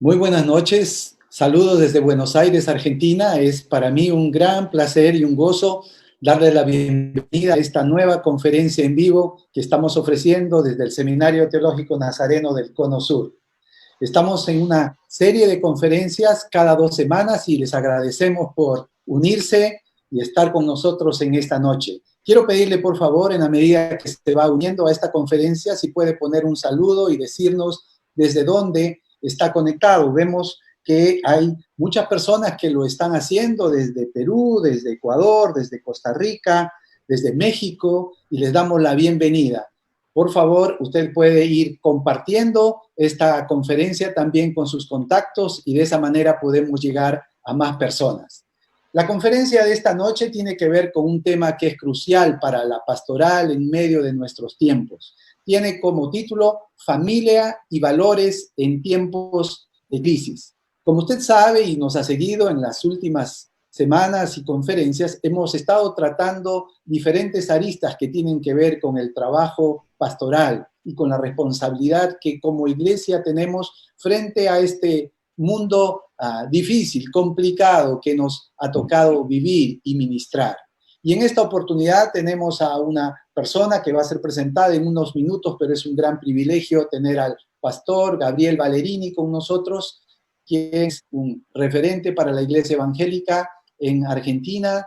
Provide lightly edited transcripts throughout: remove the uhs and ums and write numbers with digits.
Muy buenas noches, saludos desde Buenos Aires, Argentina. Es para mí un gran placer y un gozo darle la bienvenida a esta nueva conferencia en vivo que estamos ofreciendo desde el Seminario Teológico Nazareno del Cono Sur. Estamos en una serie de conferencias cada 2 semanas y les agradecemos por unirse y estar con nosotros en esta noche. Quiero pedirle, por favor, en la medida que se va uniendo a esta conferencia, si puede poner un saludo y decirnos desde dónde está conectado. Vemos que hay muchas personas que lo están haciendo desde Perú, desde Ecuador, desde Costa Rica, desde México, y les damos la bienvenida. Por favor, usted puede ir compartiendo esta conferencia también con sus contactos y de esa manera podemos llegar a más personas. La conferencia de esta noche tiene que ver con un tema que es crucial para la pastoral en medio de nuestros tiempos. Tiene como título Familia y valores en tiempos de crisis. Como usted sabe y nos ha seguido en las últimas semanas y conferencias, hemos estado tratando diferentes aristas que tienen que ver con el trabajo pastoral y con la responsabilidad que como iglesia tenemos frente a este mundo difícil, complicado que nos ha tocado vivir y ministrar. Y en esta oportunidad tenemos a una persona que va a ser presentada en unos minutos, pero es un gran privilegio tener al pastor Gabriel Ballerini con nosotros, quien es un referente para la Iglesia Evangélica en Argentina,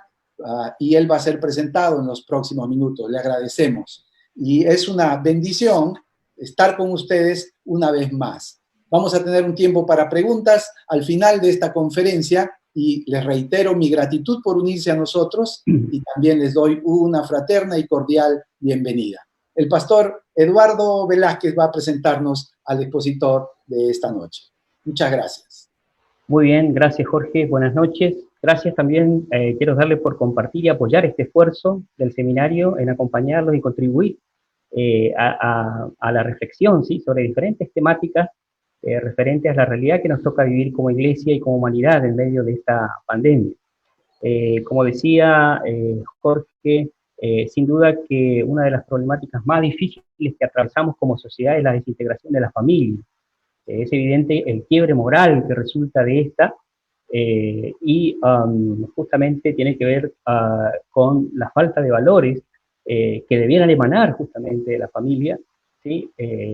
y él va a ser presentado en los próximos minutos. Le agradecemos. Y es una bendición estar con ustedes una vez más. Vamos a tener un tiempo para preguntas al final de esta conferencia y les reitero mi gratitud por unirse a nosotros y también les doy una fraterna y cordial bienvenida. El pastor Eduardo Velázquez va a presentarnos al expositor de esta noche. Muchas gracias. Muy bien, gracias Jorge, buenas noches. Gracias también, quiero darle por compartir y apoyar este esfuerzo del seminario en acompañarlos y contribuir a la reflexión, ¿sí?, sobre diferentes temáticas referentes a la realidad que nos toca vivir como iglesia y como humanidad en medio de esta pandemia. Como decía Jorge, sin duda que una de las problemáticas más difíciles que atravesamos como sociedad es la desintegración de la familia. Es evidente el quiebre moral que resulta de esta y justamente tiene que ver con la falta de valores que debieran emanar justamente de la familia, ¿sí?,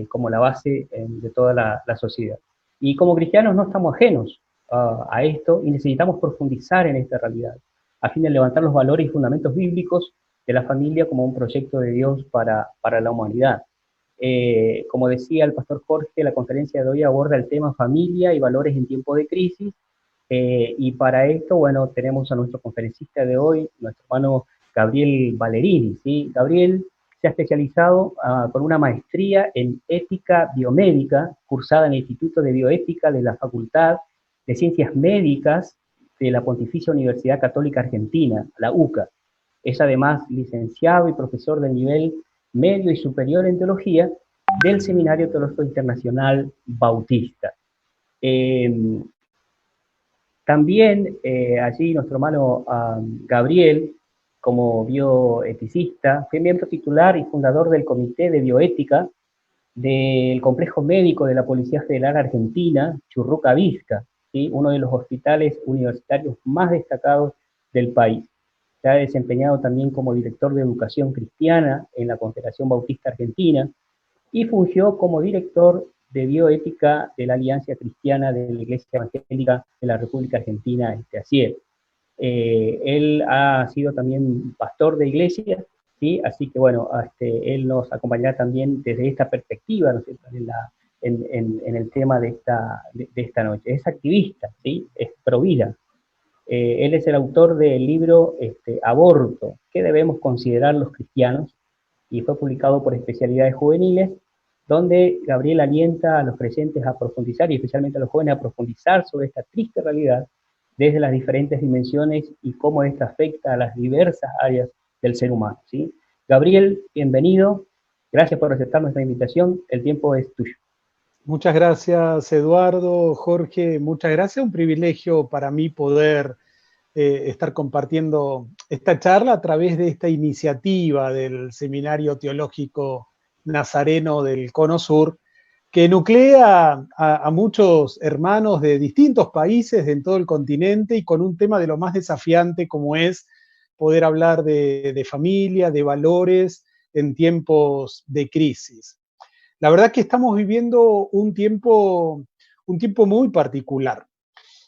como la base de toda la sociedad. Y como cristianos no estamos ajenos a esto y necesitamos profundizar en esta realidad a fin de levantar los valores y fundamentos bíblicos de la familia como un proyecto de Dios para la humanidad. Como decía el pastor Jorge, la conferencia de hoy aborda el tema familia y valores en tiempo de crisis, y para esto, bueno, tenemos a nuestro conferencista de hoy, nuestro hermano Gabriel Ballerini, ¿sí? Gabriel se ha especializado con una maestría en ética biomédica, cursada en el Instituto de Bioética de la Facultad de Ciencias Médicas de la Pontificia Universidad Católica Argentina, la UCA. Es además licenciado y profesor del nivel medio y superior en teología del Seminario Teológico Internacional Bautista. También allí nuestro hermano Gabriel, como bioeticista, fue miembro titular y fundador del Comité de Bioética del Complejo Médico de la Policía Federal Argentina, Churruca Vizca, ¿sí?, uno de los hospitales universitarios más destacados del país. Se ha desempeñado también como director de Educación Cristiana en la Confederación Bautista Argentina y fungió como director de Bioética de la Alianza Cristiana de la Iglesia Evangélica de la República Argentina, ASIER. Él ha sido también pastor de iglesia, ¿sí?, así que bueno, él nos acompañará también desde esta perspectiva, ¿no?, en el tema de esta noche. Es activista, ¿sí?, es provida. Él es el autor del libro Aborto, ¿qué debemos considerar los cristianos?, y fue publicado por Especialidades Juveniles, donde Gabriel alienta a los creyentes a profundizar, y especialmente a los jóvenes, a profundizar sobre esta triste realidad desde las diferentes dimensiones y cómo esta afecta a las diversas áreas del ser humano, ¿sí? Gabriel, bienvenido, gracias por aceptar nuestra invitación, el tiempo es tuyo. Muchas gracias, Eduardo, Jorge, muchas gracias. Un privilegio para mí poder estar compartiendo esta charla a través de esta iniciativa del Seminario Teológico Nazareno del Cono Sur, que nuclea a muchos hermanos de distintos países en todo el continente y con un tema de lo más desafiante como es poder hablar de familia, de valores en tiempos de crisis. La verdad que estamos viviendo un tiempo muy particular.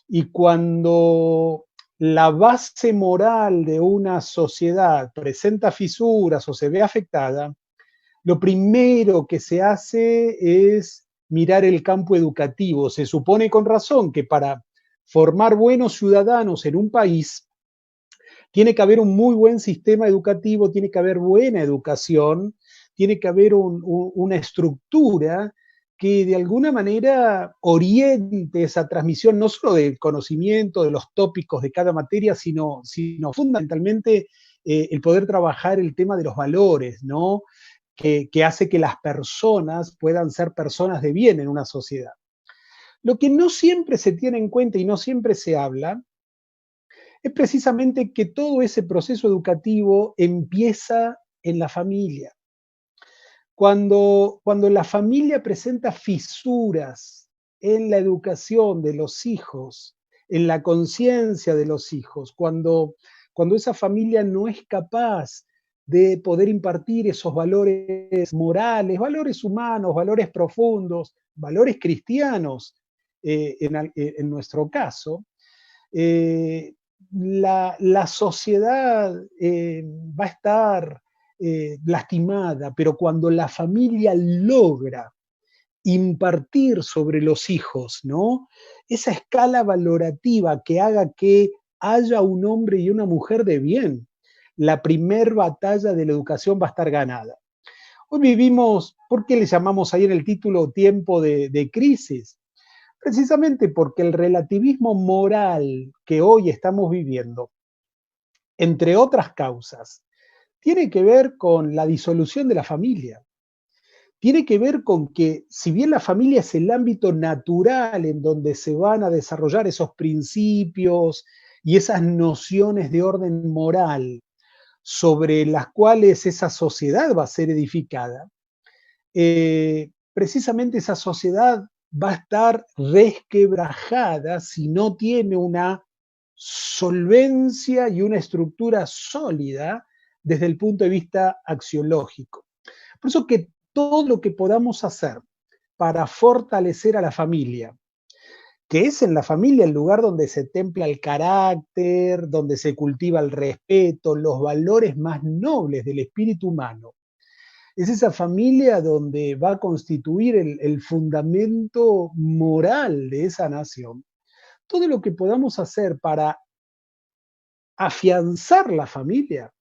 Y cuando la base moral de una sociedad presenta fisuras o se ve afectada, lo primero que se hace es mirar el campo educativo. Se supone con razón que para formar buenos ciudadanos en un país, tiene que haber un muy buen sistema educativo, tiene que haber buena educación, tiene que haber una estructura que de alguna manera oriente esa transmisión, no solo del conocimiento, de los tópicos de cada materia, sino fundamentalmente el poder trabajar el tema de los valores, ¿no? Que hace que las personas puedan ser personas de bien en una sociedad. Lo que no siempre se tiene en cuenta y no siempre se habla es precisamente que todo ese proceso educativo empieza en la familia. Cuando la familia presenta fisuras en la educación de los hijos, en la conciencia de los hijos, cuando esa familia no es capaz de poder impartir esos valores morales, valores humanos, valores profundos, valores cristianos, en nuestro caso, la sociedad va a estar lastimada, pero cuando la familia logra impartir sobre los hijos, ¿no? Esa escala valorativa que haga que haya un hombre y una mujer de bien, la primer batalla de la educación va a estar ganada. Hoy vivimos, ¿por qué le llamamos ahí en el título tiempo de crisis? Precisamente porque el relativismo moral que hoy estamos viviendo, entre otras causas, tiene que ver con la disolución de la familia. Tiene que ver con que, si bien la familia es el ámbito natural en donde se van a desarrollar esos principios y esas nociones de orden moral sobre las cuales esa sociedad va a ser edificada, precisamente esa sociedad va a estar resquebrajada si no tiene una solvencia y una estructura sólida desde el punto de vista axiológico. Por eso que todo lo que podamos hacer para fortalecer a la familia, que es en la familia el lugar donde se templa el carácter, donde se cultiva el respeto, los valores más nobles del espíritu humano, es esa familia donde va a constituir el fundamento moral de esa nación. Todo lo que podamos hacer para afianzar la familia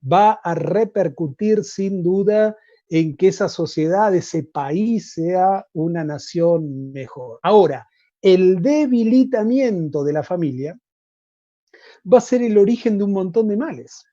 va a repercutir sin duda en que esa sociedad, ese país sea una nación mejor. Ahora, el debilitamiento de la familia va a ser el origen de un montón de males.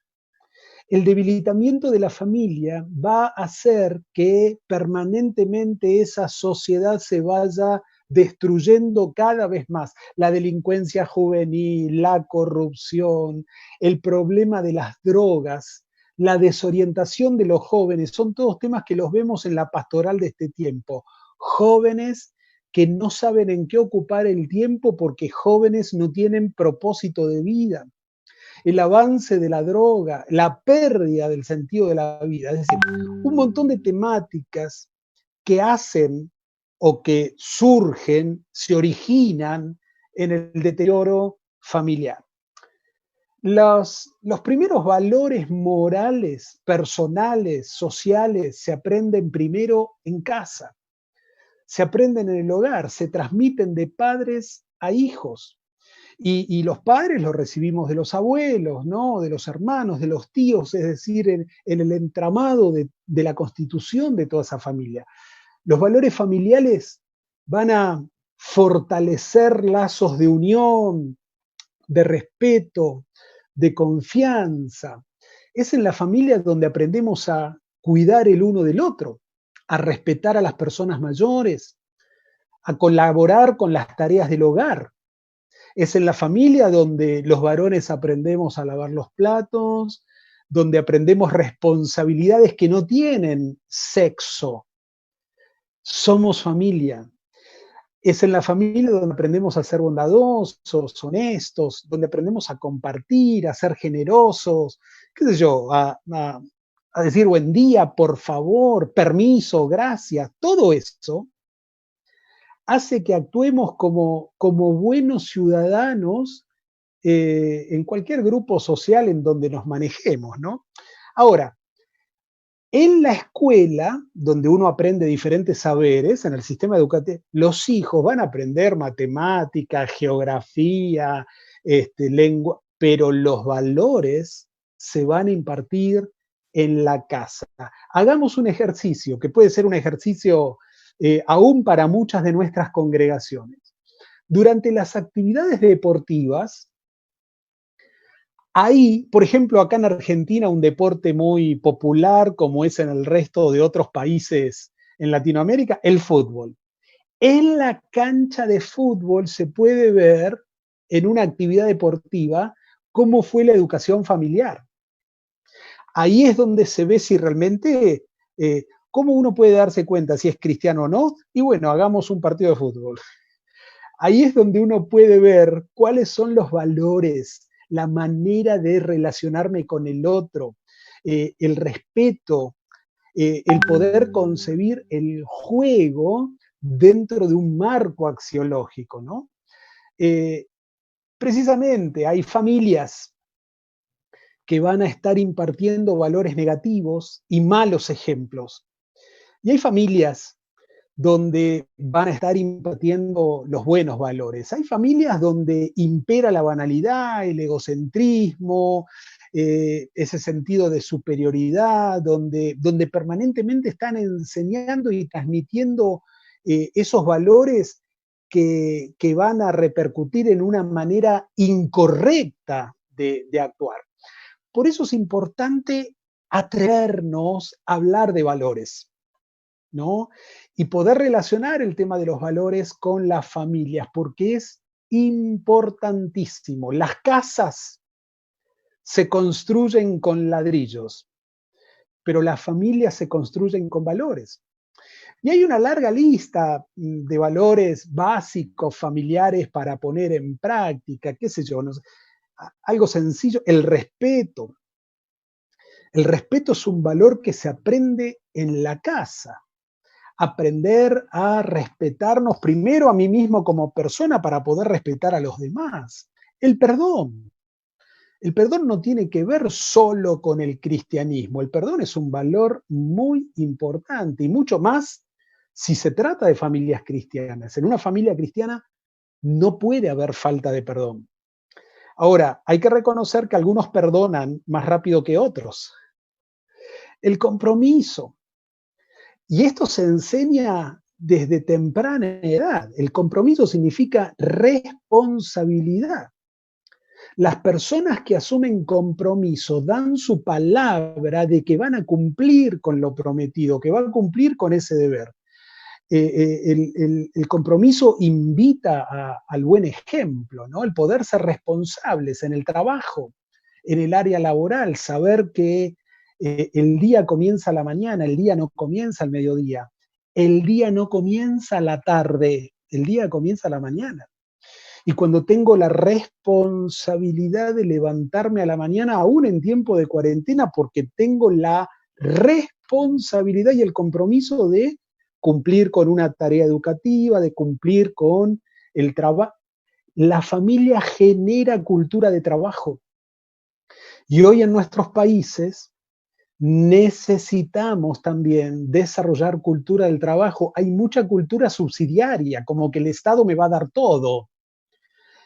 El debilitamiento de la familia va a hacer que permanentemente esa sociedad se vaya destruyendo cada vez más. La delincuencia juvenil, la corrupción, el problema de las drogas, la desorientación de los jóvenes, son todos temas que los vemos en la pastoral de este tiempo. Jóvenes que no saben en qué ocupar el tiempo porque jóvenes no tienen propósito de vida. El avance de la droga, la pérdida del sentido de la vida, es decir, un montón de temáticas que hacen o que surgen, se originan en el deterioro familiar. Los primeros valores morales, personales, sociales, se aprenden primero en casa, se aprenden en el hogar, se transmiten de padres a hijos. Y los padres los recibimos de los abuelos, ¿no? De los hermanos, de los tíos, es decir, en el entramado de la constitución de toda esa familia. Los valores familiares van a fortalecer lazos de unión, de respeto, de confianza. Es en la familia donde aprendemos a cuidar el uno del otro, a respetar a las personas mayores, a colaborar con las tareas del hogar. Es en la familia donde los varones aprendemos a lavar los platos, donde aprendemos responsabilidades que no tienen sexo. somos familia. Es en la familia donde aprendemos a ser bondadosos, honestos, donde aprendemos a compartir, a ser generosos, qué sé yo, a decir buen día, por favor, permiso, gracias. Todo eso hace que actuemos como buenos ciudadanos en cualquier grupo social en donde nos manejemos, ¿no? Ahora, en la escuela, donde uno aprende diferentes saberes, en el sistema educativo, los hijos van a aprender matemática, geografía, lengua, pero los valores se van a impartir en la casa. Hagamos un ejercicio, que puede ser un ejercicio aún para muchas de nuestras congregaciones. Durante las actividades deportivas, hay, por ejemplo, acá en Argentina, un deporte muy popular, como es en el resto de otros países en Latinoamérica, el fútbol. En la cancha de fútbol se puede ver, en una actividad deportiva, cómo fue la educación familiar. Ahí es donde se ve si realmente, cómo uno puede darse cuenta si es cristiano o no, y bueno, hagamos un partido de fútbol. Ahí es donde uno puede ver cuáles son los valores, la manera de relacionarme con el otro, el respeto, el poder concebir el juego dentro de un marco axiológico, ¿no? Precisamente hay familias que van a estar impartiendo valores negativos y malos ejemplos. Y hay familias donde van a estar impartiendo los buenos valores. Hay familias donde impera la banalidad, el egocentrismo, ese sentido de superioridad, donde permanentemente están enseñando y transmitiendo esos valores que van a repercutir en una manera incorrecta de actuar. Por eso es importante atrevernos a hablar de valores, ¿no? Y poder relacionar el tema de los valores con las familias, porque es importantísimo. Las casas se construyen con ladrillos, pero las familias se construyen con valores. Y hay una larga lista de valores básicos, familiares, para poner en práctica, qué sé yo, no sé, algo sencillo, el respeto. El respeto es un valor que se aprende en la casa. Aprender a respetarnos primero a mí mismo como persona para poder respetar a los demás. El perdón. El perdón no tiene que ver solo con el cristianismo. El perdón es un valor muy importante y mucho más si se trata de familias cristianas. En una familia cristiana no puede haber falta de perdón. Ahora, hay que reconocer que algunos perdonan más rápido que otros. El compromiso. Y esto se enseña desde temprana edad. El compromiso significa responsabilidad. Las personas que asumen compromiso dan su palabra de que van a cumplir con lo prometido, que van a cumplir con ese deber. El compromiso invita al buen ejemplo, ¿no? El poder ser responsables en el trabajo, en el área laboral, saber que el día comienza a la mañana, el día no comienza al mediodía, el día no comienza a la tarde, el día comienza a la mañana. Y cuando tengo la responsabilidad de levantarme a la mañana, aún en tiempo de cuarentena, porque tengo la responsabilidad y el compromiso de cumplir con una tarea educativa, de cumplir con el trabajo. La familia genera cultura de trabajo. Y hoy en nuestros países necesitamos también desarrollar cultura del trabajo. Hay mucha cultura subsidiaria, como que el Estado me va a dar todo.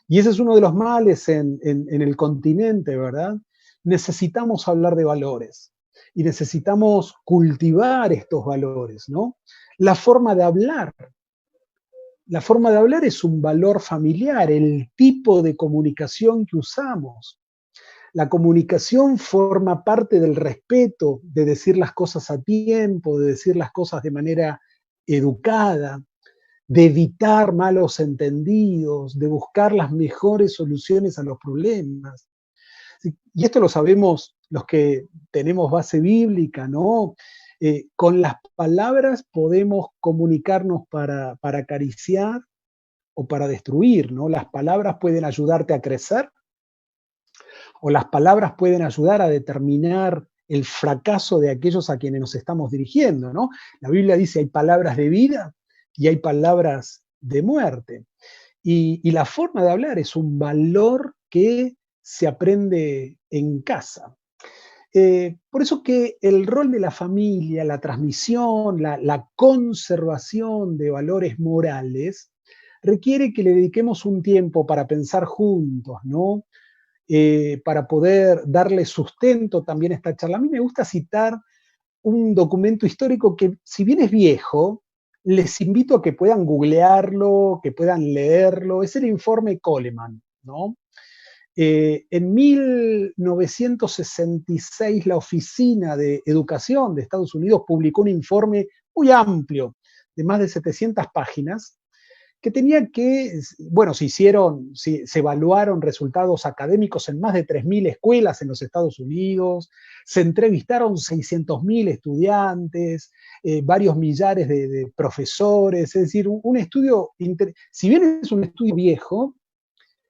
Y ese es uno de los males en el continente, ¿verdad? Necesitamos hablar de valores y necesitamos cultivar estos valores, ¿no? La forma de hablar es un valor familiar, el tipo de comunicación que usamos. La comunicación forma parte del respeto, de decir las cosas a tiempo, de decir las cosas de manera educada, de evitar malos entendidos, de buscar las mejores soluciones a los problemas. Y esto lo sabemos los que tenemos base bíblica, ¿no? Con las palabras podemos comunicarnos para acariciar o para destruir, ¿no? Las palabras pueden ayudarte a crecer o las palabras pueden ayudar a determinar el fracaso de aquellos a quienes nos estamos dirigiendo, ¿no? La Biblia dice hay palabras de vida y hay palabras de muerte. Y la forma de hablar es un valor que se aprende en casa. Por eso que el rol de la familia, la transmisión, la conservación de valores morales, requiere que le dediquemos un tiempo para pensar juntos, ¿no? Para poder darle sustento también a esta charla. A mí me gusta citar un documento histórico que, si bien es viejo, les invito a que puedan googlearlo, que puedan leerlo. Es el informe Coleman, ¿no? En 1966, la Oficina de Educación de Estados Unidos publicó un informe muy amplio, de más de 700 páginas, que tenía que, bueno, se evaluaron resultados académicos en más de 3.000 escuelas en los Estados Unidos, se entrevistaron 600.000 estudiantes, varios millares de profesores, es decir, un estudio, si bien es un estudio viejo,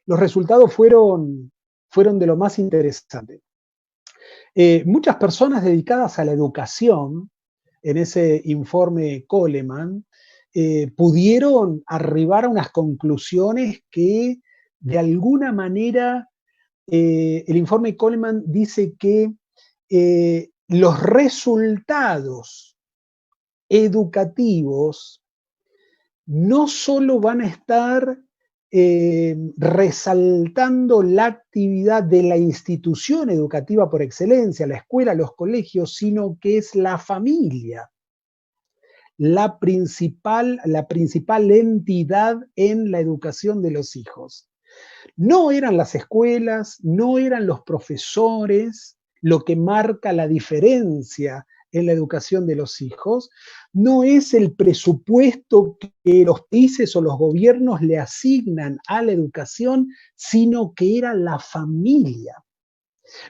los resultados fueron de lo más interesante. Muchas personas dedicadas a la educación, en ese informe Coleman, pudieron arribar a unas conclusiones que, de alguna manera, el informe Coleman dice que los resultados educativos no solo van a estar resaltando la actividad de la institución educativa por excelencia, la escuela, los colegios, sino que es la familia la principal entidad en la educación de los hijos. No eran las escuelas, no eran los profesores lo que marca la diferencia en la educación de los hijos, no es el presupuesto que los países o los gobiernos le asignan a la educación, sino que era la familia.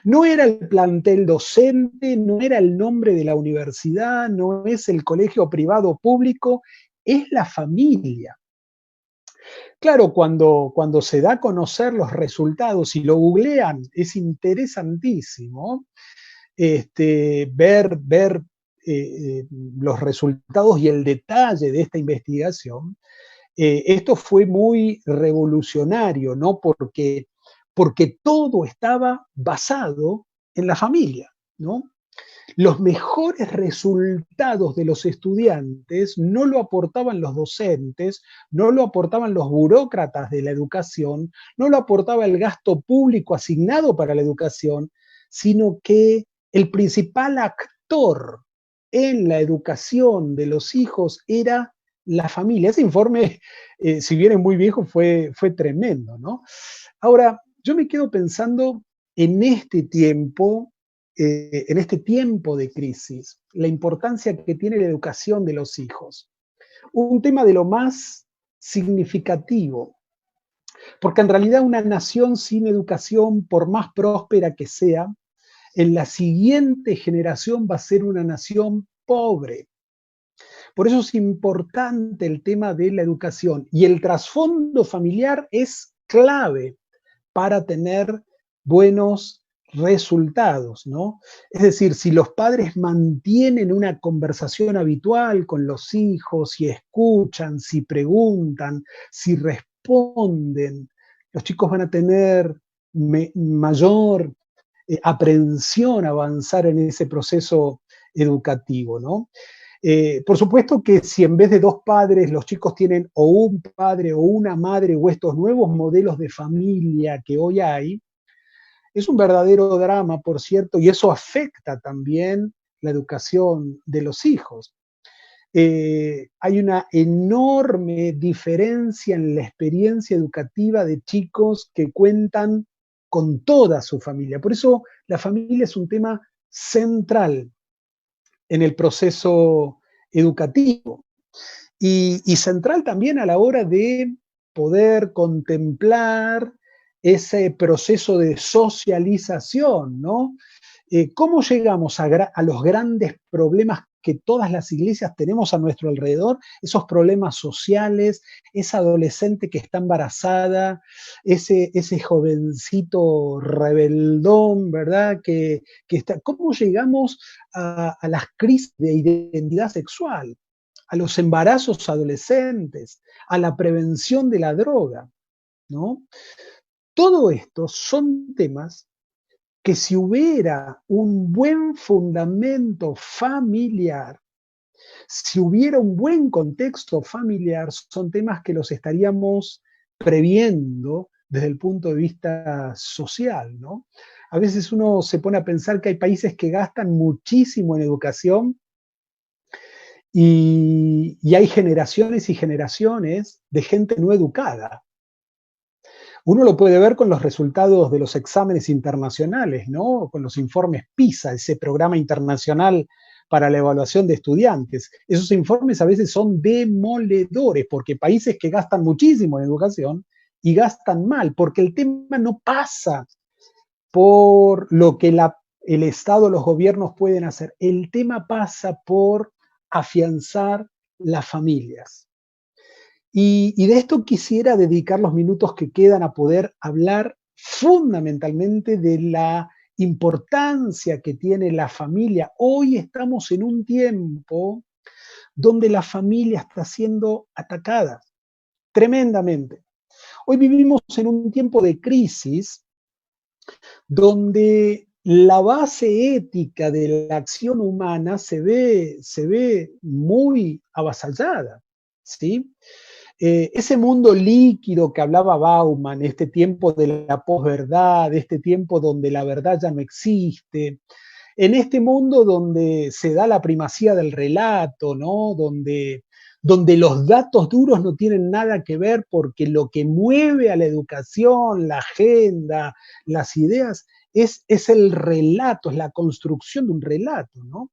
No era el plantel docente, no era el nombre de la universidad, no es el colegio privado o público, es la familia. Claro, cuando se da a conocer los resultados y lo googlean, es interesantísimo ver los resultados y el detalle de esta investigación. Esto fue muy revolucionario, ¿no? Porque todo estaba basado en la familia, ¿no? Los mejores resultados de los estudiantes no lo aportaban los docentes, no lo aportaban los burócratas de la educación, no lo aportaba el gasto público asignado para la educación, sino que el principal actor en la educación de los hijos era la familia. Ese informe, si bien es muy viejo, fue tremendo, ¿no? Ahora, yo me quedo pensando en este tiempo de crisis, la importancia que tiene la educación de los hijos. Un tema de lo más significativo, porque en realidad una nación sin educación, por más próspera que sea, en la siguiente generación va a ser una nación pobre. Por eso es importante el tema de la educación y el trasfondo familiar es clave para tener buenos resultados, ¿no? Es decir, si los padres mantienen una conversación habitual con los hijos, si escuchan, si preguntan, si responden, los chicos van a tener mayor aprehensión a avanzar en ese proceso educativo, ¿no? Por supuesto que si en vez de dos padres los chicos tienen o un padre o una madre o estos nuevos modelos de familia que hoy hay, es un verdadero drama, por cierto, y eso afecta también la educación de los hijos. Hay una enorme diferencia en la experiencia educativa de chicos que cuentan con toda su familia. Por eso la familia es un tema central en el proceso educativo y central también a la hora de poder contemplar ese proceso de socialización, ¿no? ¿Cómo llegamos a los grandes problemas que todas las iglesias tenemos a nuestro alrededor, esos problemas sociales, esa adolescente que está embarazada, ese jovencito rebeldón, ¿verdad? Que está, ¿cómo llegamos a las crisis de identidad sexual, a los embarazos adolescentes, a la prevención de la droga, ¿no? Todo esto son temas que si hubiera un buen fundamento familiar, si hubiera un buen contexto familiar, son temas que los estaríamos previendo desde el punto de vista social, ¿no? A veces uno se pone a pensar que hay países que gastan muchísimo en educación y hay generaciones y generaciones de gente no educada. Uno lo puede ver con los resultados de los exámenes internacionales, ¿no? Con los informes PISA, ese programa internacional para la evaluación de estudiantes. Esos informes a veces son demoledores, porque países que gastan muchísimo en educación y gastan mal, porque el tema no pasa por lo que el Estado, los gobiernos pueden hacer. El tema pasa por afianzar las familias. Y de esto quisiera dedicar los minutos que quedan a poder hablar fundamentalmente de la importancia que tiene la familia. Hoy estamos en un tiempo donde la familia está siendo atacada tremendamente. Hoy vivimos en un tiempo de crisis donde la base ética de la acción humana se ve muy avasallada, ¿sí? Ese mundo líquido que hablaba Bauman, este tiempo de la posverdad, este tiempo donde la verdad ya no existe, en este mundo donde se da la primacía del relato, ¿no? Donde los datos duros no tienen nada que ver porque lo que mueve a la educación, la agenda, las ideas, es el relato, es la construcción de un relato, ¿no?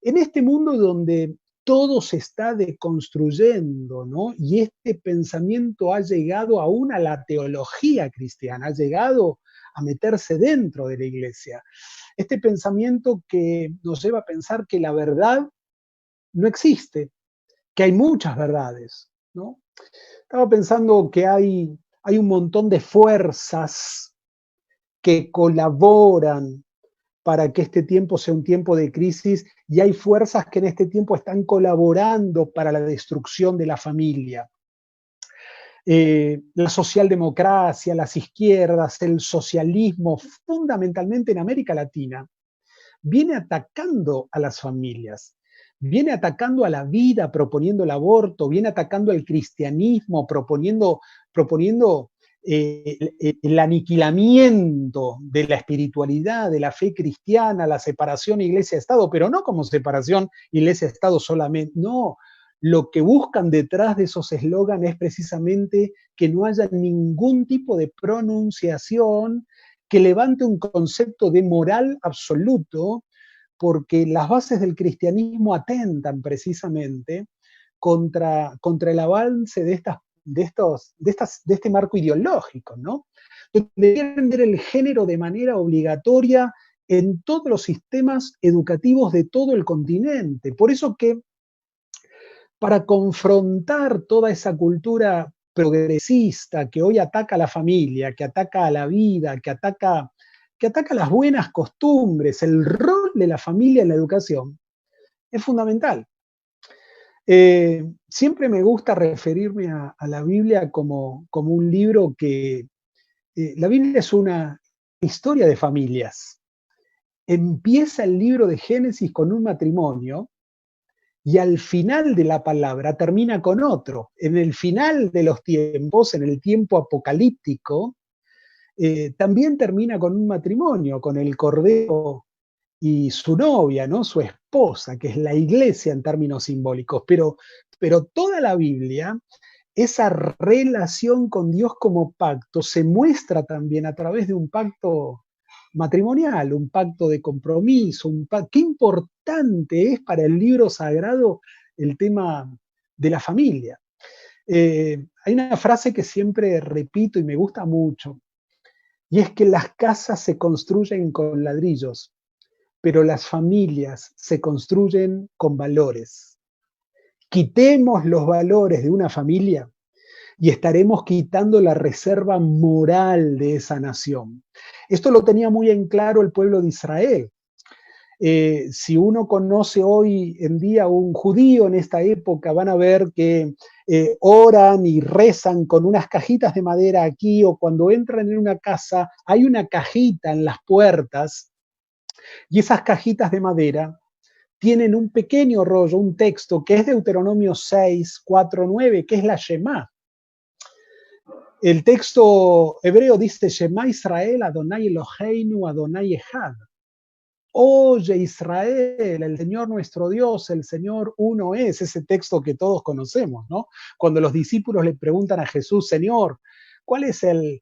En este mundo donde todo se está deconstruyendo, ¿no? Y este pensamiento ha llegado aún a la teología cristiana, ha llegado a meterse dentro de la iglesia. Este pensamiento que nos lleva a pensar que la verdad no existe, que hay muchas verdades, ¿no? Estaba pensando que hay un montón de fuerzas que colaboran para que este tiempo sea un tiempo de crisis y hay fuerzas que en este tiempo están colaborando para la destrucción de la familia. La socialdemocracia, las izquierdas, el socialismo, fundamentalmente en América Latina, viene atacando a las familias, viene atacando a la vida proponiendo el aborto, viene atacando al cristianismo proponiendo el aniquilamiento de la espiritualidad, de la fe cristiana, la separación iglesia-estado, pero no como separación iglesia-estado solamente, no. Lo que buscan detrás de esos eslóganes es precisamente que no haya ningún tipo de pronunciación que levante un concepto de moral absoluto, porque las bases del cristianismo atentan precisamente contra el avance de este marco ideológico, ¿no? Deberían ver el género de manera obligatoria en todos los sistemas educativos de todo el continente. Por eso que para confrontar toda esa cultura progresista que hoy ataca a la familia, que ataca a la vida, que ataca las buenas costumbres, el rol de la familia en la educación, es fundamental. Siempre me gusta referirme a la Biblia como un libro que... la Biblia es una historia de familias. Empieza el libro de Génesis con un matrimonio y al final de la palabra termina con otro. En el final de los tiempos, en el tiempo apocalíptico, también termina con un matrimonio, con el Cordero y su novia, ¿no? Su esposa, que es la iglesia en términos simbólicos. Pero toda la Biblia, esa relación con Dios como pacto, se muestra también a través de un pacto matrimonial, un pacto de compromiso, qué importante es para el libro sagrado el tema de la familia. Hay una frase que siempre repito y me gusta mucho, y es que las casas se construyen con ladrillos, pero las familias se construyen con valores. Quitemos los valores de una familia y estaremos quitando la reserva moral de esa nación. Esto lo tenía muy en claro el pueblo de Israel. Si uno conoce hoy en día a un judío en esta época, van a ver que oran y rezan con unas cajitas de madera aquí, o cuando entran en una casa hay una cajita en las puertas, y esas cajitas de madera tienen un pequeño rollo, un texto que es Deuteronomio 6, 4, 9, que es la Shema. El texto hebreo dice: Shema Israel, Adonai Eloheinu, Adonai Echad. Oye Israel, el Señor nuestro Dios, el Señor uno es. Ese texto que todos conocemos, ¿no? Cuando los discípulos le preguntan a Jesús: Señor, ¿cuál es el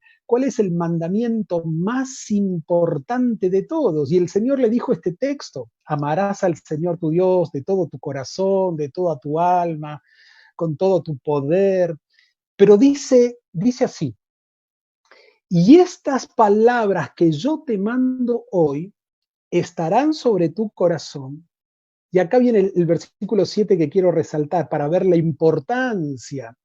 mandamiento más importante de todos? Y el Señor le dijo este texto: amarás al Señor tu Dios de todo tu corazón, de toda tu alma, con todo tu poder. Pero dice así: y estas palabras que yo te mando hoy estarán sobre tu corazón. Y acá viene el versículo 7 que quiero resaltar para ver la importancia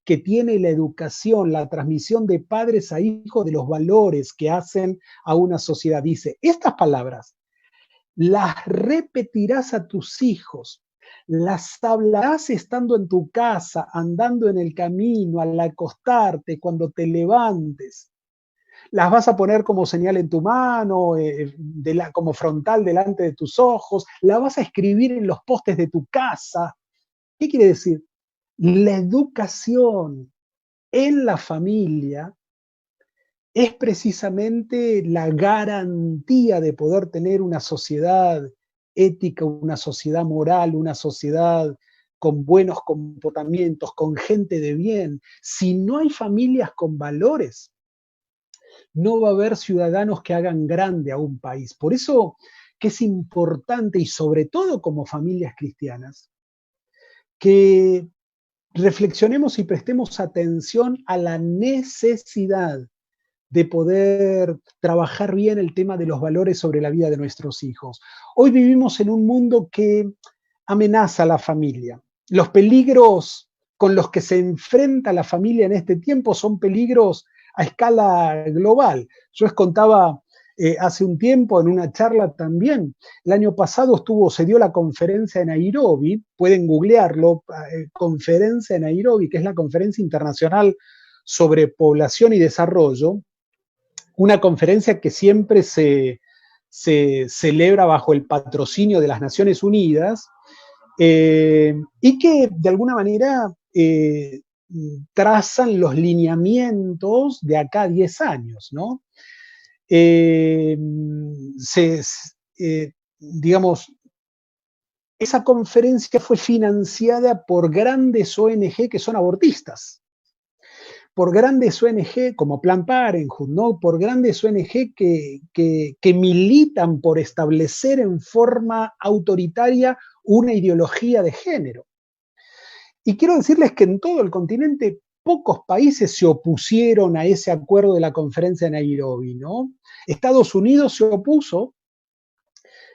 que tiene la educación, la transmisión de padres a hijos de los valores que hacen a una sociedad. Dice: estas palabras las repetirás a tus hijos, las hablarás estando en tu casa, andando en el camino, al acostarte, cuando te levantes. Las vas a poner como señal en tu mano, como frontal delante de tus ojos, la vas a escribir en los postes de tu casa. ¿Qué quiere decir? La educación en la familia es precisamente la garantía de poder tener una sociedad ética, una sociedad moral, una sociedad con buenos comportamientos, con gente de bien. Si no hay familias con valores, no va a haber ciudadanos que hagan grande a un país. Por eso que es importante, y sobre todo como familias cristianas, que reflexionemos y prestemos atención a la necesidad de poder trabajar bien el tema de los valores sobre la vida de nuestros hijos. Hoy vivimos en un mundo que amenaza a la familia. Los peligros con los que se enfrenta la familia en este tiempo son peligros a escala global. Yo les contaba hace un tiempo en una charla también, el año pasado se dio la conferencia en Nairobi, pueden googlearlo, conferencia en Nairobi, que es la conferencia internacional sobre población y desarrollo, una conferencia que siempre se celebra bajo el patrocinio de las Naciones Unidas, y que de alguna manera trazan los lineamientos de acá a 10 años, ¿no? Digamos, esa conferencia fue financiada por grandes ONG que son abortistas, por grandes ONG como Planned Parenthood, ¿no? Por grandes ONG que militan por establecer en forma autoritaria una ideología de género. Y quiero decirles que en todo el continente pocos países se opusieron a ese acuerdo de la conferencia de Nairobi, ¿no? Estados Unidos se opuso.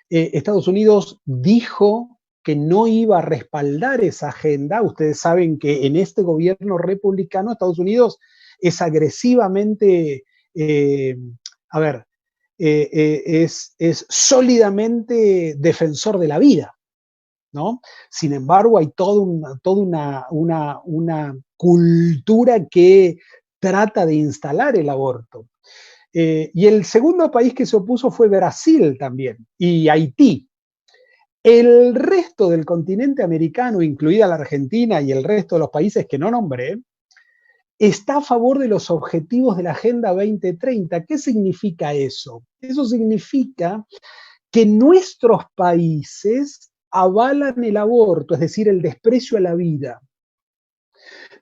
Estados Unidos dijo que no iba a respaldar esa agenda. Ustedes saben que en este gobierno republicano Estados Unidos es agresivamente, es sólidamente defensor de la vida, ¿no? Sin embargo, hay toda una cultura que trata de instalar el aborto. Y el segundo país que se opuso fue Brasil también, y Haití. El resto del continente americano, incluida la Argentina y el resto de los países que no nombré, está a favor de los objetivos de la Agenda 2030. ¿Qué significa eso? Eso significa que nuestros países avalan el aborto, es decir, el desprecio a la vida.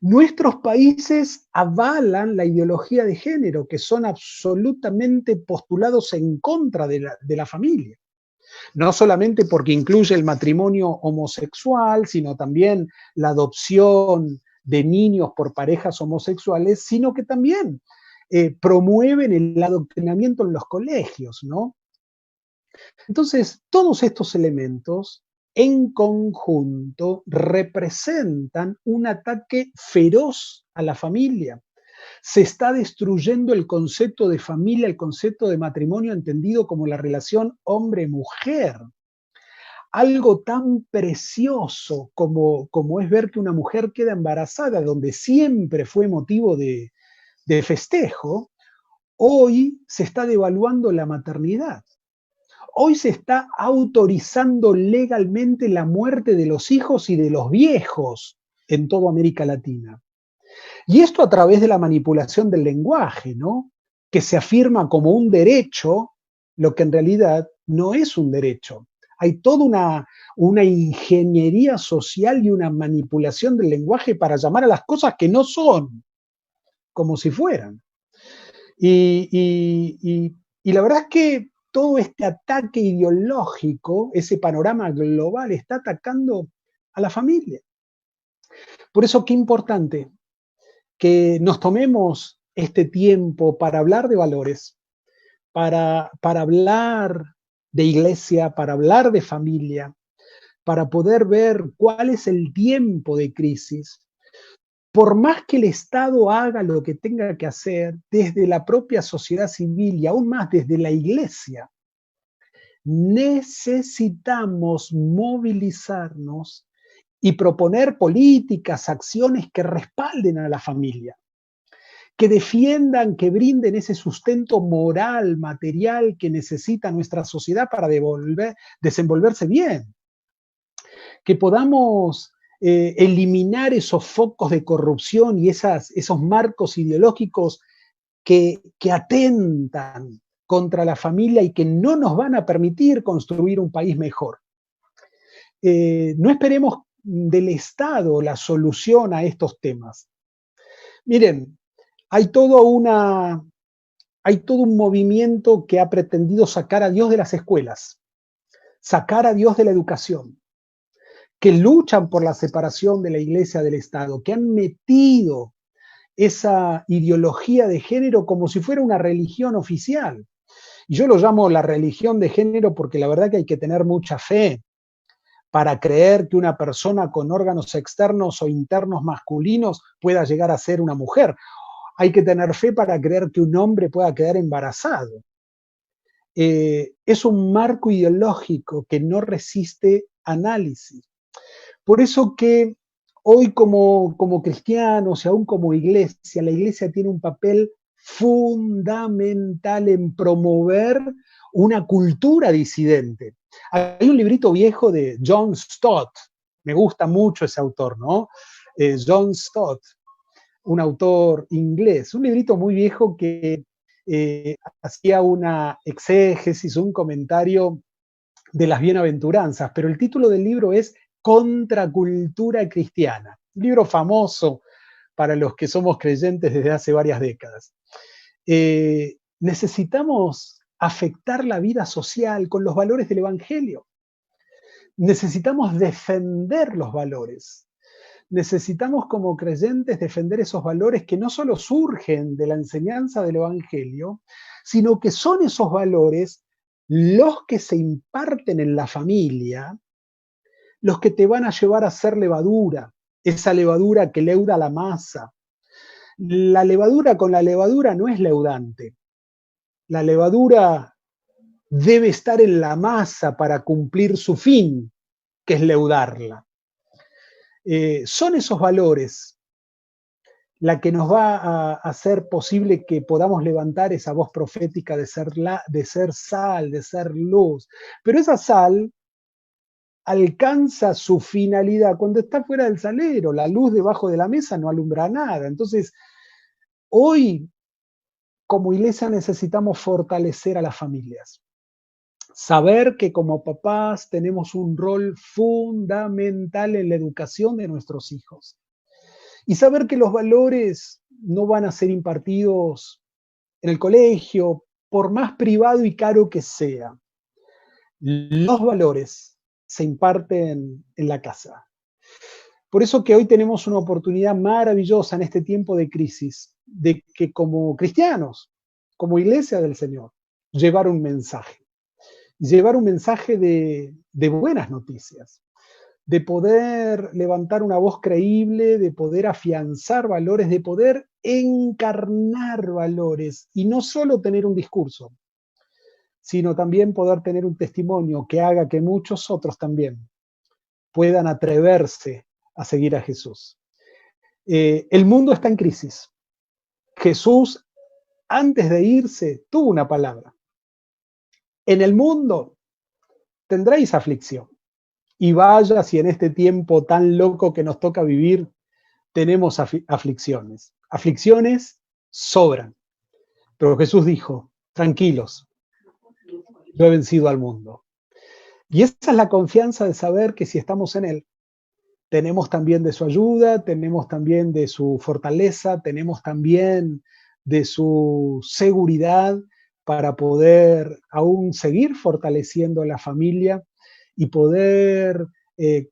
Nuestros países avalan la ideología de género, que son absolutamente postulados en contra de la familia. No solamente porque incluye el matrimonio homosexual, sino también la adopción de niños por parejas homosexuales, sino que también promueven el adoctrinamiento en los colegios, ¿no? Entonces, todos estos elementos en conjunto representan un ataque feroz a la familia. Se está destruyendo el concepto de familia, el concepto de matrimonio entendido como la relación hombre-mujer. Algo tan precioso como es ver que una mujer queda embarazada, donde siempre fue motivo de festejo, hoy se está devaluando la maternidad. Hoy se está autorizando legalmente la muerte de los hijos y de los viejos en toda América Latina. Y esto a través de la manipulación del lenguaje, ¿no? Que se afirma como un derecho, lo que en realidad no es un derecho. Hay toda una ingeniería social y una manipulación del lenguaje para llamar a las cosas que no son, como si fueran. Y la verdad es que todo este ataque ideológico, ese panorama global, está atacando a la familia. Por eso, qué importante que nos tomemos este tiempo para hablar de valores, para hablar de iglesia, para hablar de familia, para poder ver cuál es el tiempo de crisis. Por más que el Estado haga lo que tenga que hacer, desde la propia sociedad civil y aún más desde la iglesia, necesitamos movilizarnos y proponer políticas, acciones que respalden a la familia, que defiendan, que brinden ese sustento moral, material que necesita nuestra sociedad para desenvolverse bien, que podamos eliminar esos focos de corrupción y esos marcos ideológicos que atentan contra la familia y que no nos van a permitir construir un país mejor. No esperemos del Estado la solución a estos temas. Miren, hay todo un movimiento que ha pretendido sacar a Dios de las escuelas, sacar a Dios de la educación, que luchan por la separación de la iglesia del Estado, que han metido esa ideología de género como si fuera una religión oficial. Y yo lo llamo la religión de género porque la verdad que hay que tener mucha fe para creer que una persona con órganos externos o internos masculinos pueda llegar a ser una mujer. Hay que tener fe para creer que un hombre pueda quedar embarazado. Es un marco ideológico que no resiste análisis. Por eso que hoy como cristianos y aún como iglesia, la iglesia tiene un papel fundamental en promover una cultura disidente. Hay un librito viejo de John Stott, me gusta mucho ese autor, ¿no? John Stott, un autor inglés, un librito muy viejo que hacía una exégesis, un comentario de las bienaventuranzas, pero el título del libro es Contracultura Cristiana, un libro famoso para los que somos creyentes desde hace varias décadas. Necesitamos afectar la vida social con los valores del Evangelio. Necesitamos defender los valores. Necesitamos como creyentes defender esos valores que no solo surgen de la enseñanza del Evangelio, sino que son esos valores los que se imparten en la familia, los que te van a llevar a ser levadura, esa levadura que leuda la masa. La levadura con la levadura no es leudante. La levadura debe estar en la masa para cumplir su fin, que es leudarla. Son esos valores la que nos va a hacer posible que podamos levantar esa voz profética de ser sal, de ser luz. Pero esa sal alcanza su finalidad cuando está fuera del salero. La luz debajo de la mesa no alumbra nada. Entonces, hoy, como iglesia, necesitamos fortalecer a las familias. Saber que como papás tenemos un rol fundamental en la educación de nuestros hijos. Y saber que los valores no van a ser impartidos en el colegio, por más privado y caro que sea. Los valores se imparten en la casa. Por eso que hoy tenemos una oportunidad maravillosa en este tiempo de crisis, de que como cristianos, como iglesia del Señor, llevar un mensaje. y llevar un mensaje de buenas noticias, de poder levantar una voz creíble, de poder afianzar valores, de poder encarnar valores y no solo tener un discurso, sino también poder tener un testimonio que haga que muchos otros también puedan atreverse a seguir a Jesús. El mundo está en crisis. Jesús, antes de irse, tuvo una palabra. En el mundo tendréis aflicción. Y vaya si en este tiempo tan loco que nos toca vivir, tenemos aflicciones. Aflicciones sobran. Pero Jesús dijo, tranquilos, yo he vencido al mundo. Y esa es la confianza de saber que si estamos en Él, tenemos también de su ayuda, tenemos también de su fortaleza, tenemos también de su seguridad para poder aún seguir fortaleciendo la familia y poder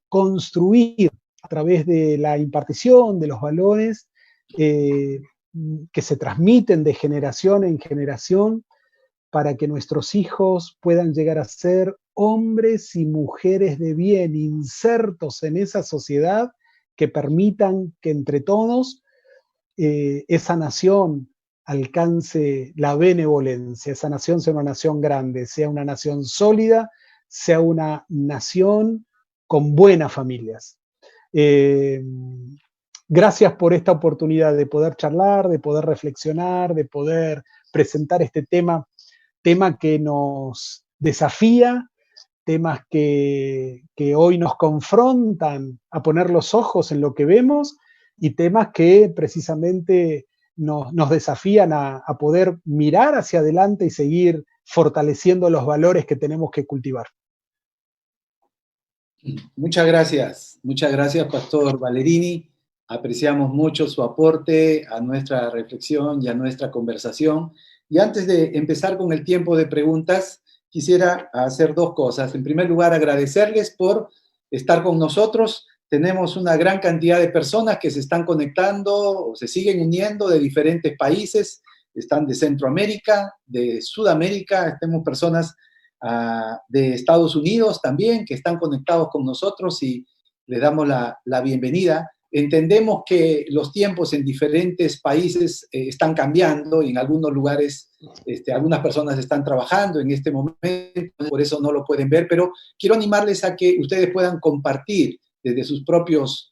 construir a través de la impartición de los valores que se transmiten de generación en generación para que nuestros hijos puedan llegar a ser hombres y mujeres de bien, insertos en esa sociedad que permitan que entre todos esa nación alcance la benevolencia, esa nación sea una nación grande, sea una nación sólida, sea una nación con buenas familias. Gracias por esta oportunidad de poder charlar, de poder reflexionar, de poder presentar este tema que nos desafía, temas que hoy nos confrontan a poner los ojos en lo que vemos y temas que precisamente nos desafían a poder mirar hacia adelante y seguir fortaleciendo los valores que tenemos que cultivar. Muchas gracias, Pastor Ballerini. Apreciamos mucho su aporte a nuestra reflexión y a nuestra conversación. Y antes de empezar con el tiempo de preguntas, quisiera hacer dos cosas. En primer lugar, agradecerles por estar con nosotros. Tenemos una gran cantidad de personas que se están conectando o se siguen uniendo de diferentes países. Están de Centroamérica, de Sudamérica, tenemos personas de Estados Unidos también que están conectados con nosotros y les damos la bienvenida. Entendemos que los tiempos en diferentes países están cambiando y en algunos lugares algunas personas están trabajando en este momento, por eso no lo pueden ver, pero quiero animarles a que ustedes puedan compartir desde sus propios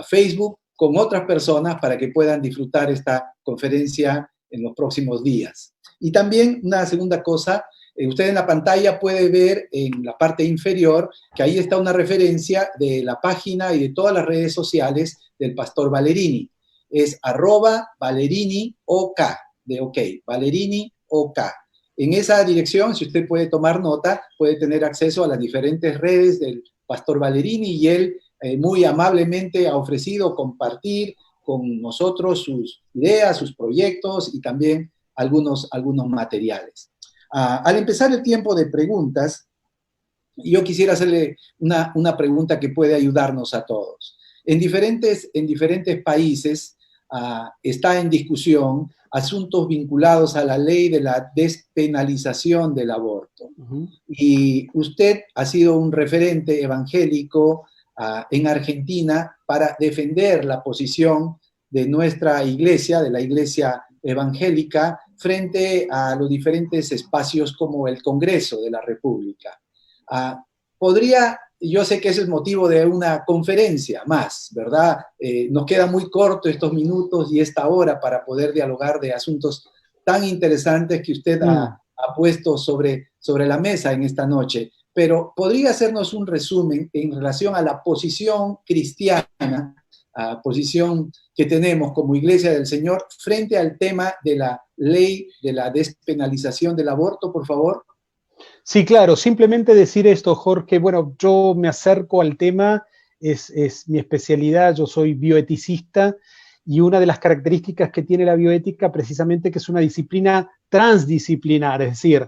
Facebook con otras personas para que puedan disfrutar esta conferencia en los próximos días. Y también una segunda cosa, usted en la pantalla puede ver en la parte inferior que ahí está una referencia de la página y de todas las redes sociales del Pastor Ballerini. Es @BalleriniOK, de OK, BalleriniOK. En esa dirección, si usted puede tomar nota, puede tener acceso a las diferentes redes del Pastor Ballerini y él muy amablemente ha ofrecido compartir con nosotros sus ideas, sus proyectos y también algunos materiales. Al empezar el tiempo de preguntas, yo quisiera hacerle una pregunta que puede ayudarnos a todos. En diferentes países está en discusión asuntos vinculados a la ley de la despenalización del aborto. Y usted ha sido un referente evangélico en Argentina para defender la posición de nuestra iglesia, de la iglesia evangélica, frente a los diferentes espacios como el Congreso de la República. Yo sé que ese es motivo de una conferencia más, ¿verdad? Nos queda muy corto estos minutos y esta hora para poder dialogar de asuntos tan interesantes que usted ha puesto sobre la mesa en esta noche. Pero ¿podría hacernos un resumen en relación a la posición cristiana, posición que tenemos como Iglesia del Señor frente al tema de la ley de la despenalización del aborto, por favor? Sí, claro, simplemente decir esto, Jorge, bueno, yo me acerco al tema, es mi especialidad, yo soy bioeticista y una de las características que tiene la bioética precisamente que es una disciplina transdisciplinar, es decir,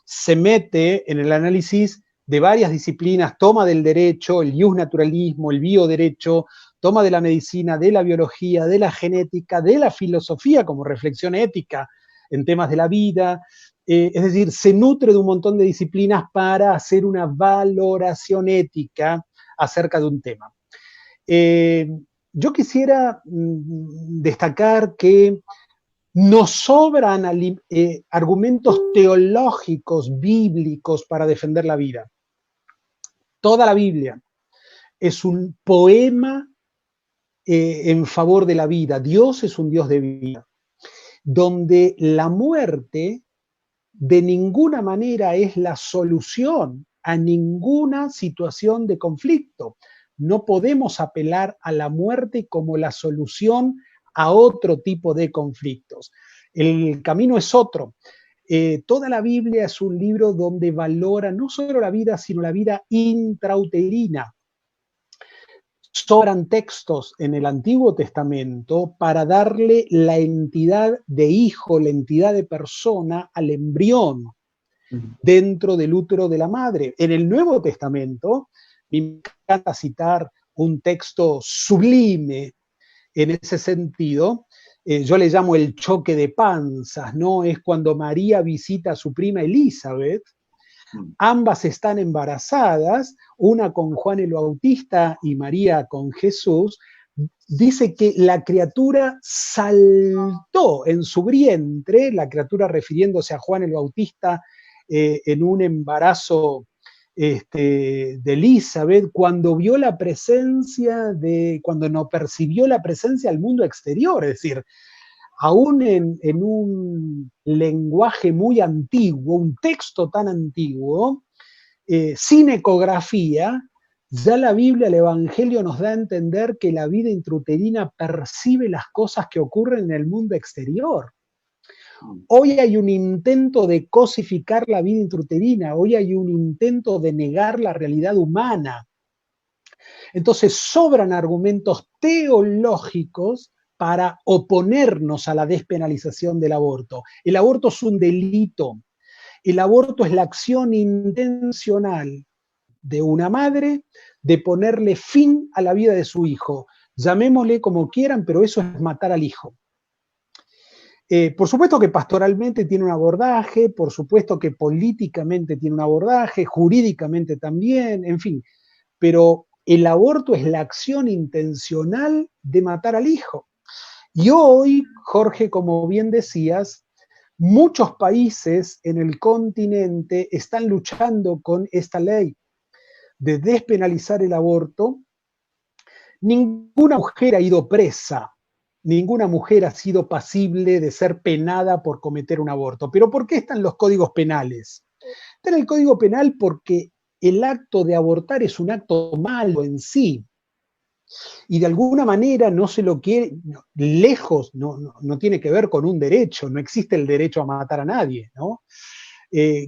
se mete en el análisis de varias disciplinas, toma del derecho, el justnaturalismo, el bioderecho, toma de la medicina, de la biología, de la genética, de la filosofía como reflexión ética en temas de la vida, es decir, se nutre de un montón de disciplinas para hacer una valoración ética acerca de un tema. Yo quisiera destacar que nos sobran argumentos teológicos, bíblicos, para defender la vida. Toda la Biblia es un poema en favor de la vida. Dios es un Dios de vida, donde la muerte de ninguna manera es la solución a ninguna situación de conflicto. No podemos apelar a la muerte como la solución a otro tipo de conflictos. El camino es otro. Toda la Biblia es un libro donde valora no solo la vida, sino la vida intrauterina. Sobran textos en el Antiguo Testamento para darle la entidad de hijo, la entidad de persona al embrión dentro del útero de la madre. En el Nuevo Testamento, me encanta citar un texto sublime en ese sentido, yo le llamo el choque de panzas, ¿no? Es cuando María visita a su prima Elizabeth, ambas están embarazadas, una con Juan el Bautista y María con Jesús. Dice que la criatura saltó en su vientre, la criatura refiriéndose a Juan el Bautista en un embarazo de Elizabeth, cuando vio la presencia cuando no percibió la presencia del mundo exterior, es decir, aún en un lenguaje muy antiguo, un texto tan antiguo, sin ecografía, ya la Biblia, el Evangelio nos da a entender que la vida intrauterina percibe las cosas que ocurren en el mundo exterior. Hoy hay un intento de cosificar la vida intrauterina, hoy hay un intento de negar la realidad humana. Entonces sobran argumentos teológicos para oponernos a la despenalización del aborto. El aborto es un delito. El aborto es la acción intencional de una madre de ponerle fin a la vida de su hijo. Llamémosle como quieran, pero eso es matar al hijo. Por supuesto que pastoralmente tiene un abordaje, por supuesto que políticamente tiene un abordaje, jurídicamente también, en fin. Pero el aborto es la acción intencional de matar al hijo. Y hoy, Jorge, como bien decías, muchos países en el continente están luchando con esta ley de despenalizar el aborto. Ninguna mujer ha ido presa, ninguna mujer ha sido pasible de ser penada por cometer un aborto. ¿Pero por qué están los códigos penales? Está en el Código Penal porque el acto de abortar es un acto malo en sí. Y de alguna manera no se lo quiere, lejos, no tiene que ver con un derecho, no existe el derecho a matar a nadie, ¿no?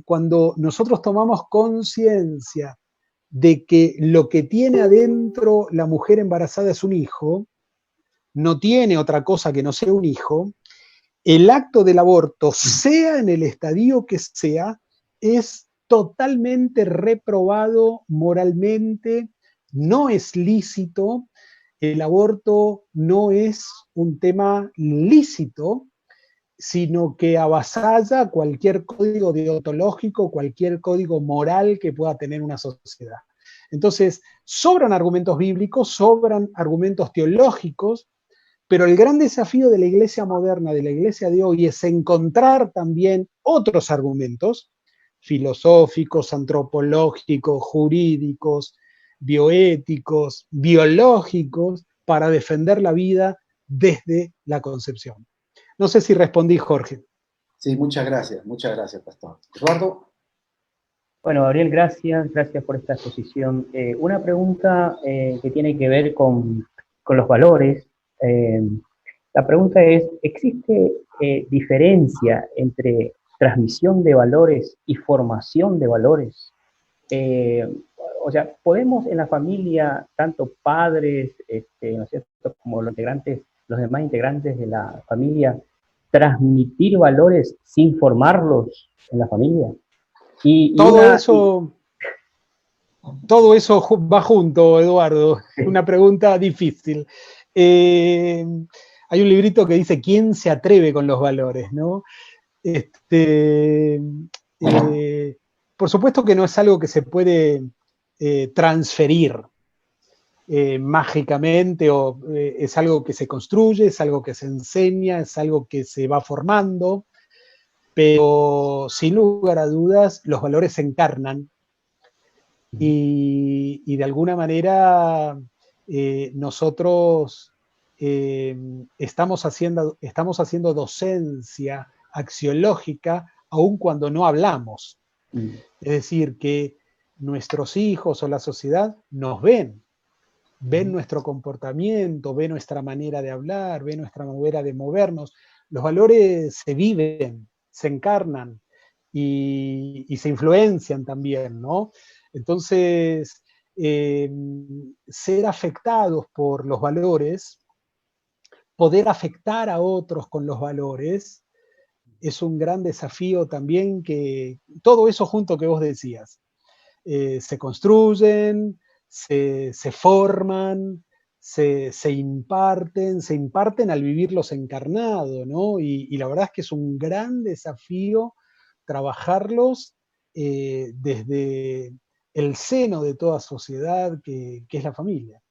Cuando nosotros tomamos conciencia de que lo que tiene adentro la mujer embarazada es un hijo, no tiene otra cosa que no sea un hijo, el acto del aborto, sea en el estadio que sea, es totalmente reprobado moralmente, no es lícito, el aborto no es un tema lícito, sino que avasalla cualquier código deontológico, cualquier código moral que pueda tener una sociedad. Entonces, sobran argumentos bíblicos, sobran argumentos teológicos, pero el gran desafío de la iglesia moderna, de la iglesia de hoy, es encontrar también otros argumentos filosóficos, antropológicos, jurídicos, bioéticos, biológicos, para defender la vida desde la concepción. No sé si respondí, Jorge. Sí, muchas gracias, Pastor. Eduardo. Bueno, Gabriel, gracias por esta exposición. Una pregunta que tiene que ver con los valores. La pregunta es, ¿existe diferencia entre transmisión de valores y formación de valores? O sea, ¿podemos en la familia, tanto padres, ¿no es cierto?, como los demás integrantes de la familia, transmitir valores sin formarlos en la familia? Todo eso va junto, Eduardo. Sí. Una pregunta difícil. Hay un librito que dice ¿quién se atreve con los valores?, ¿no? Este, por supuesto que no es algo que se puede transferir mágicamente, o es algo que se construye, es algo que se enseña, es algo que se va formando, pero sin lugar a dudas los valores se encarnan y de alguna manera nosotros estamos haciendo docencia axiológica aun cuando no hablamos. Es decir, que nuestros hijos o la sociedad nos ven nuestro comportamiento, ven nuestra manera de hablar, ven nuestra manera de movernos. Los valores se viven, se encarnan y se influencian también, ¿no? Entonces, ser afectados por los valores, poder afectar a otros con los valores, es un gran desafío también, que todo eso junto que vos decías, se construyen, se forman, se imparten al vivirlos encarnado, ¿no? Y la verdad es que es un gran desafío trabajarlos desde el seno de toda sociedad que es la familia.